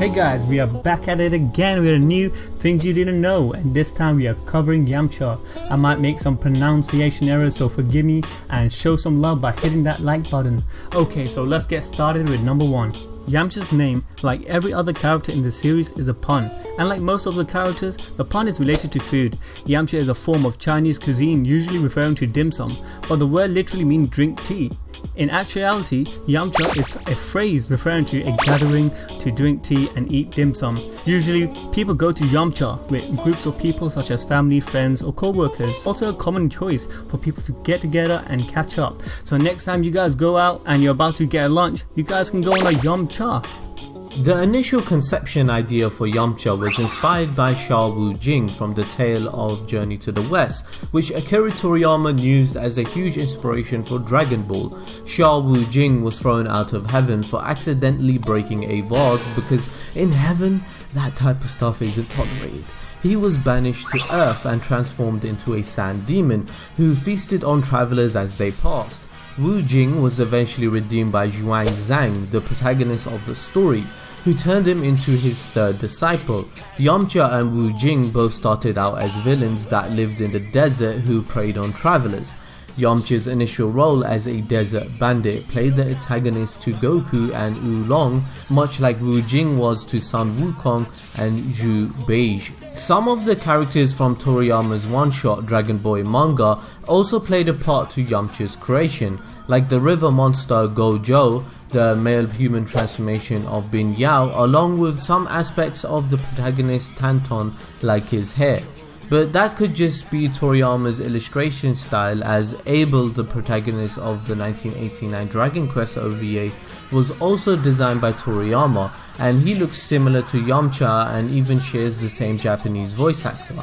Hey guys, we are back at it again with a new things you didn't know, and this time we are covering Yamcha. I might make some pronunciation errors, so forgive me and show some love by hitting that like button. Okay, so let's get started with number 1. Yamcha's name, like every other character in the series, is a pun, and like most of the characters, the pun is related to food. Yamcha is a form of Chinese cuisine usually referring to dim sum, but the word literally means drink tea. In actuality, Yamcha is a phrase referring to a gathering to drink tea and eat dim sum. Usually, people go to Yamcha with groups of people such as family, friends or co-workers. Also a common choice for people to get together and catch up. So next time you guys go out and you're about to get a lunch, you guys can go on a Yamcha. The initial conception idea for Yamcha was inspired by Sha Wujing from the tale of Journey to the West, which Akira Toriyama used as a huge inspiration for Dragon Ball. Sha Wujing was thrown out of heaven for accidentally breaking a vase because in heaven that type of stuff isn't tolerated. He was banished to earth and transformed into a sand demon who feasted on travelers as they passed. Wu Jing was eventually redeemed by Zhuang Zhang, the protagonist of the story, who turned him into his third disciple. Yamcha and Wu Jing both started out as villains that lived in the desert who preyed on travelers. Yamcha's initial role as a desert bandit played the antagonist to Goku and Oolong, much like Wu Jing was to Sun Wukong and Zhu Beige. Some of the characters from Toriyama's one-shot Dragon Ball manga also played a part to Yamcha's creation, like the river monster Gojo, the male human transformation of Bin Yao, along with some aspects of the protagonist Tanton like his hair. But that could just be Toriyama's illustration style, as Abel, the protagonist of the 1989 Dragon Quest OVA, was also designed by Toriyama, and he looks similar to Yamcha and even shares the same Japanese voice actor.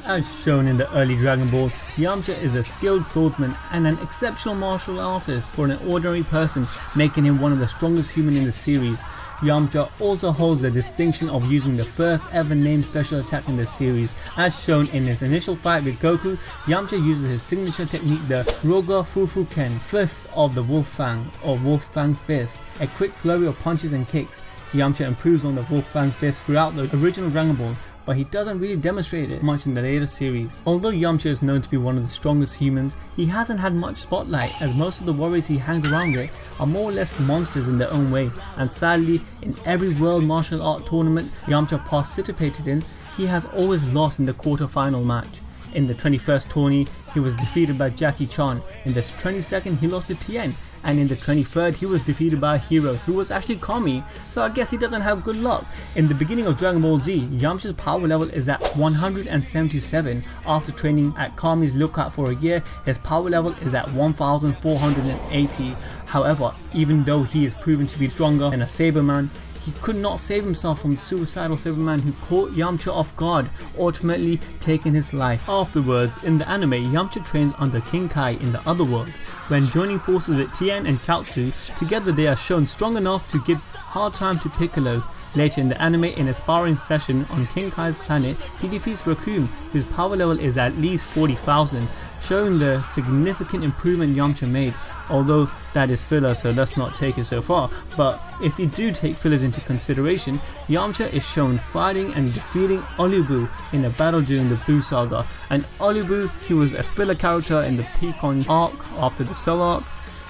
As shown in the early Dragon Ball, Yamcha is a skilled swordsman and an exceptional martial artist for an ordinary person, making him one of the strongest humans in the series. Yamcha also holds the distinction of using the first ever named special attack in the series. As shown in his initial fight with Goku, Yamcha uses his signature technique, the Roga Fufu Ken, Fist of the Wolf Fang or Wolf Fang Fist, a quick flurry of punches and kicks. Yamcha improves on the Wolf Fang Fist throughout the original Dragon Ball, but he doesn't really demonstrate it much in the later series. Although Yamcha is known to be one of the strongest humans, he hasn't had much spotlight, as most of the warriors he hangs around with are more or less monsters in their own way, and sadly, in every world martial art tournament Yamcha participated in, he has always lost in the quarter-final match. In the 21st tourney, he was defeated by Jackie Chan, in the 22nd he lost to Tien, and in the 23rd he was defeated by a hero who was actually Kami, so I guess he doesn't have good luck. In the beginning of Dragon Ball Z, Yamcha's power level is at 177. After training at Kami's lookout for a year, his power level is at 1480. However, even though he is proven to be stronger than a Saberman, he could not save himself from the suicidal Saberman who caught Yamcha off guard, ultimately taking his life. Afterwards, in the anime, Yamcha trains under King Kai in the other world. When joining forces with Tien and Chaozu, together they are shown strong enough to give hard time to Piccolo. Later in the anime, in a sparring session on King Kai's planet, he defeats Raccoon, whose power level is at least 40,000, showing the significant improvement Yamcha made. Although that is filler, so let's not take it so far, but if you do take fillers into consideration, Yamcha is shown fighting and defeating Olubu in a battle during the Buu saga, and Olubu, he was a filler character in the Picon arc after the Cell arc,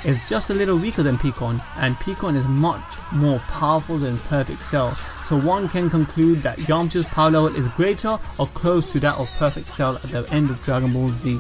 is just a little weaker than Picon, and Picon is much more powerful than Perfect Cell, so one can conclude that Yamcha's power level is greater or close to that of Perfect Cell at the end of Dragon Ball Z.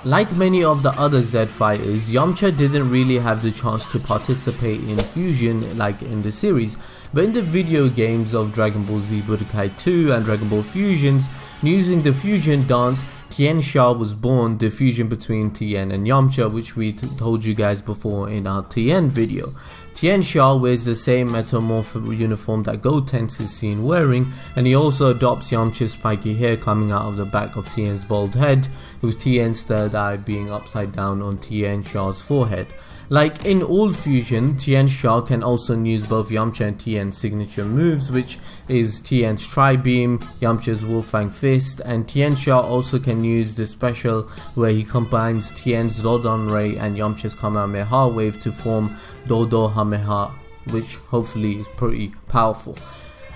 Like many of the other Z fighters, Yamcha didn't really have the chance to participate in fusion like in the series, but in the video games of Dragon Ball Z Budokai 2 and Dragon Ball Fusions, using the fusion dance, Tien Sha was born, the fusion between Tien and Yamcha, which we told you guys before in our Tien video. Tien Sha wears the same metamorph uniform that Gotenks is seen wearing, and he also adopts Yamcha's spiky hair coming out of the back of Tien's bald head, with Tien's third eye being upside down on Tien Sha's forehead. Like in all fusion, Tien Sha can also use both Yamcha and Tien's signature moves, which is Tien's Tri-Beam, Yamcha's Wolfang Fist, and Tien Sha also can use the special where he combines Tien's Dodon Ray and Yamcha's Kamehameha wave to form Dodo Hameha, which hopefully is pretty powerful.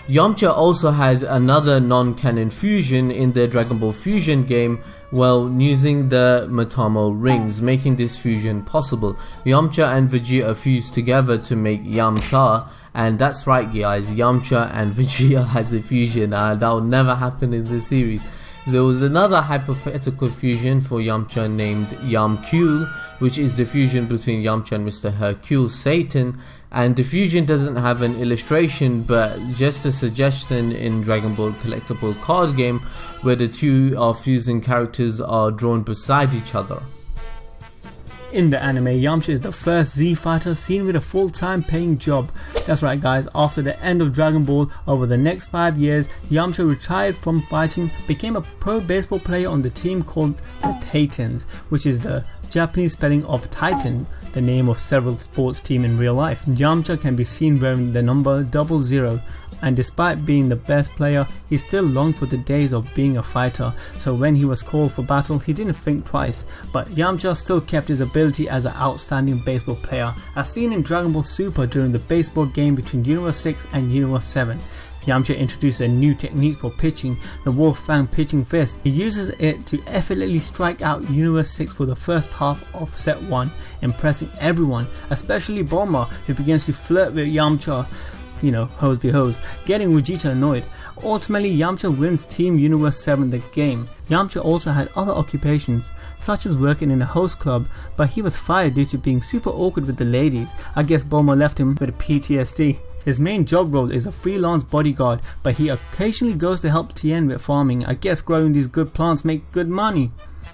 Yamcha also has another non-canon fusion in the Dragon Ball Fusion game, well, using the Metamo Rings, making this fusion possible. Yamcha and Vegeta fuse together to make Yamcha, and that's right guys, Yamcha and Vegeta has a fusion, that will never happen in the series. There was another hypothetical fusion for Yamcha named Yamcule, which is the fusion between Yamcha and Mr. Hercule Satan, and the fusion doesn't have an illustration but just a suggestion in Dragon Ball collectible card game where the two are fusing characters are drawn beside each other. In the anime, Yamcha is the first Z fighter seen with a full-time paying job. That's right guys, after the end of Dragon Ball, over the next 5 years, Yamcha retired from fighting, became a pro baseball player on the team called the Titans, which is the Japanese spelling of Titan, the name of several sports teams in real life. Yamcha can be seen wearing the number 00, and despite being the best player, he still longed for the days of being a fighter, so when he was called for battle he didn't think twice. But Yamcha still kept his ability as an outstanding baseball player, as seen in Dragon Ball Super during the baseball game between Universe 6 and Universe 7. Yamcha introduced a new technique for pitching, the Wolf Fang pitching fist. He uses it to effortlessly strike out Universe 6 for the first half of set 1, impressing everyone, especially Bulma, who begins to flirt with Yamcha, you know, hose be hose, getting Vegeta annoyed. Ultimately, Yamcha wins Team Universe 7 the game. Yamcha also had other occupations, such as working in a host club, but he was fired due to being super awkward with the ladies. I guess Bulma left him with PTSD. His main job role is a freelance bodyguard, but he occasionally goes to help Tien with farming. I guess growing these good plants make good money.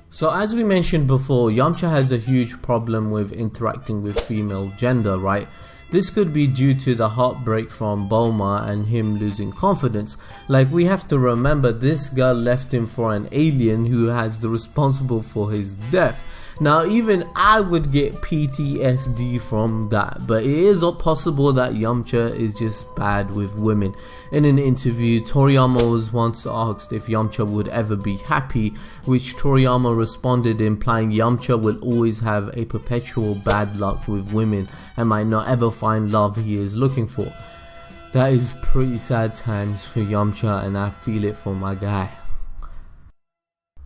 So as we mentioned before, Yamcha has a huge problem with interacting with female gender, right? This could be due to the heartbreak from Bulma and him losing confidence. Like, we have to remember this girl left him for an alien who has the responsible for his death. Now even I would get PTSD from that, but it is possible that Yamcha is just bad with women. In an interview, Toriyama was once asked if Yamcha would ever be happy, which Toriyama responded implying Yamcha will always have a perpetual bad luck with women and might not ever find love he is looking for. That is pretty sad times for Yamcha, and I feel it for my guy.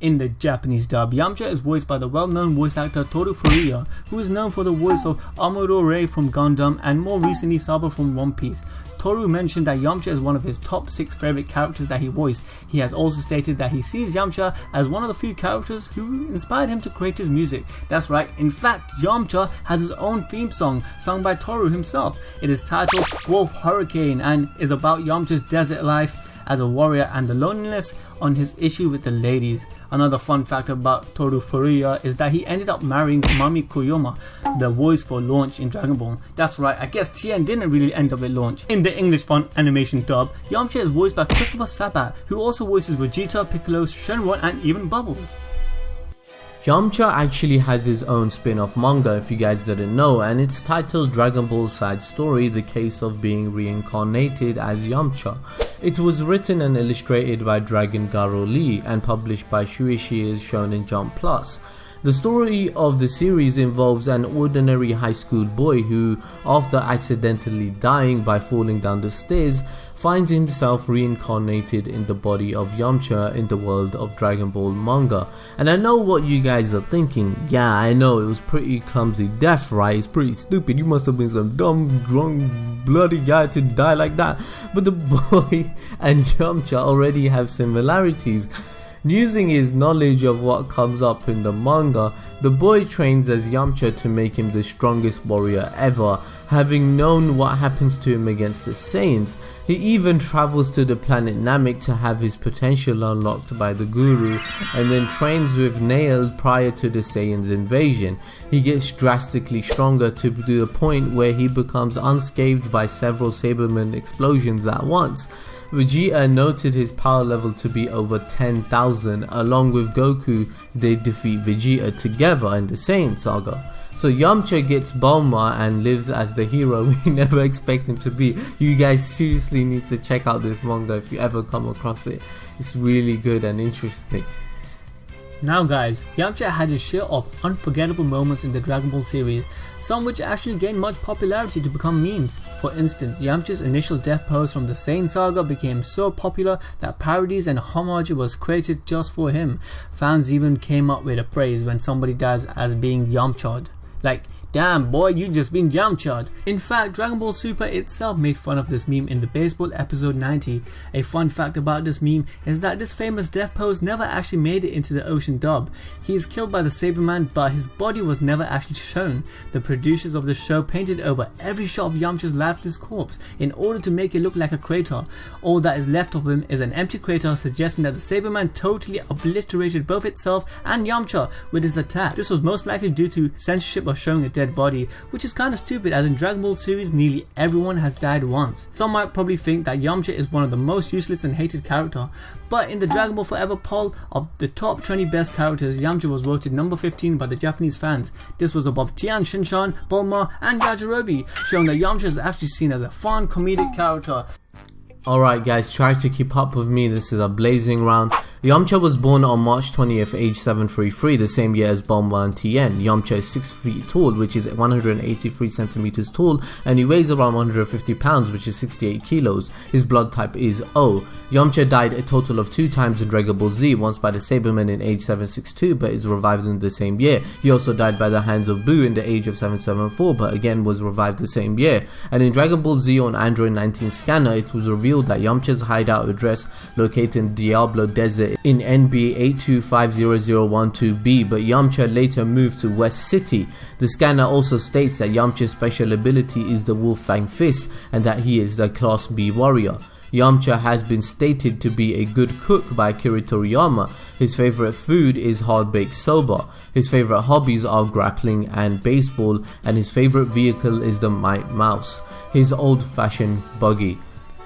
In the Japanese dub, Yamcha is voiced by the well-known voice actor Toru Furuya, who is known for the voice of Amuro Ray from Gundam and more recently Sabo from One Piece. Toru mentioned that Yamcha is one of his top 6 favourite characters that he voiced. He has also stated that he sees Yamcha as one of the few characters who inspired him to create his music. That's right, in fact Yamcha has his own theme song, sung by Toru himself. It is titled Wolf Hurricane and is about Yamcha's desert life as a warrior and the loneliness on his issue with the ladies. Another fun fact about Toru Furuya is that he ended up marrying Mami Koyoma, the voice for Launch in Dragon Ball. That's right, I guess Tien didn't really end up with Launch. In the English font animation dub, Yamcha is voiced by Christopher Sabat, who also voices Vegeta, Piccolo, Shenron and even Bubbles. Yamcha actually has his own spin-off manga if you guys didn't know, and it's titled Dragon Ball Side Story: The Case of Being Reincarnated as Yamcha. It was written and illustrated by Dragon Garo Lee and published by Shueisha's Shonen Jump Plus. The story of the series involves an ordinary high school boy who, after accidentally dying by falling down the stairs, finds himself reincarnated in the body of Yamcha in the world of Dragon Ball manga. And I know what you guys are thinking. Yeah, I know, it was pretty clumsy death, right? It's pretty stupid. You must have been some dumb, drunk, bloody guy to die like that. But the boy and Yamcha already have similarities. Using his knowledge of what comes up in the manga, the boy trains as Yamcha to make him the strongest warrior ever, having known what happens to him against the Saiyans. He even travels to the planet Namek to have his potential unlocked by the Guru, and then trains with Nail prior to the Saiyans' invasion. He gets drastically stronger to the point where he becomes unscathed by several Saberman explosions at once. Vegeta noted his power level to be over 10,000. Along with Goku, they defeat Vegeta together in the Saiyan saga. So Yamcha gets Bulma and lives as the hero we never expect him to be. You guys seriously need to check out this manga if you ever come across it. It's really good and interesting. Now guys, Yamcha had his share of unforgettable moments in the Dragon Ball series. some which actually gained much popularity to become memes. For instance, Yamcha's initial death pose from the Saiyan saga became so popular that parodies and homage was created just for him. Fans even came up with a phrase when somebody dies as being Yamcha'd. Like, damn boy, you just been Yamcha'd. In fact, Dragon Ball Super itself made fun of this meme in the baseball episode 90. A fun fact about this meme is that this famous death pose never actually made it into the ocean dub. He is killed by the Saberman, but his body was never actually shown. The producers of the show painted over every shot of Yamcha's lifeless corpse in order to make it look like a crater. All that is left of him is an empty crater, suggesting that the Saberman totally obliterated both itself and Yamcha with his attack. This was most likely due to censorship of showing a dead body, which is kinda stupid as in Dragon Ball series nearly everyone has died once. Some might probably think that Yamcha is one of the most useless and hated character, but in the Dragon Ball Forever poll of the top 20 best characters, Yamcha was voted number 15 by the Japanese fans. This was above Tien, Shinshan, Bulma and Yajirobe, showing that Yamcha is actually seen as a fun comedic character. Alright guys, try to keep up with me, this is a blazing round. Yamcha was born on March 20th, age 733, the same year as Bulma and Tien. Yamcha is 6 feet tall, which is 183 centimeters tall, and he weighs around 150 pounds, which is 68 kilos. His blood type is O. Yamcha died a total of 2 times in Dragon Ball Z, once by the Saberman in age 762, but is revived in the same year. He also died by the hands of Buu in the age of 774, but again was revived the same year. And in Dragon Ball Z on Android 19 scanner, it was revealed that Yamcha's hideout address located in Diablo Desert in NB 8250012B, but Yamcha later moved to West City. The scanner also states that Yamcha's special ability is the Wolf Fang Fist and that he is a Class B warrior. Yamcha has been stated to be a good cook by Akira Toriyama. His favorite food is hard-baked soba. His favorite hobbies are grappling and baseball, and his favorite vehicle is the Mighty Mouse, his old-fashioned buggy.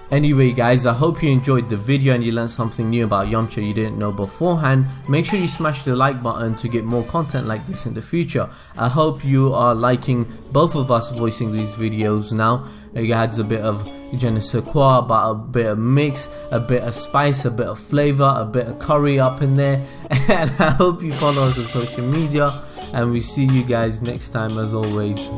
Anyway guys, I hope you enjoyed the video and you learned something new about Yamcha you didn't know beforehand. Make sure you smash the like button to get more content like this in the future. I hope you are liking both of us voicing these videos now. It adds a bit of je ne sais quoi, about a bit of mix, a bit of spice, a bit of flavor, a bit of curry up in there. And I hope you follow us on social media, and we see you guys next time as always.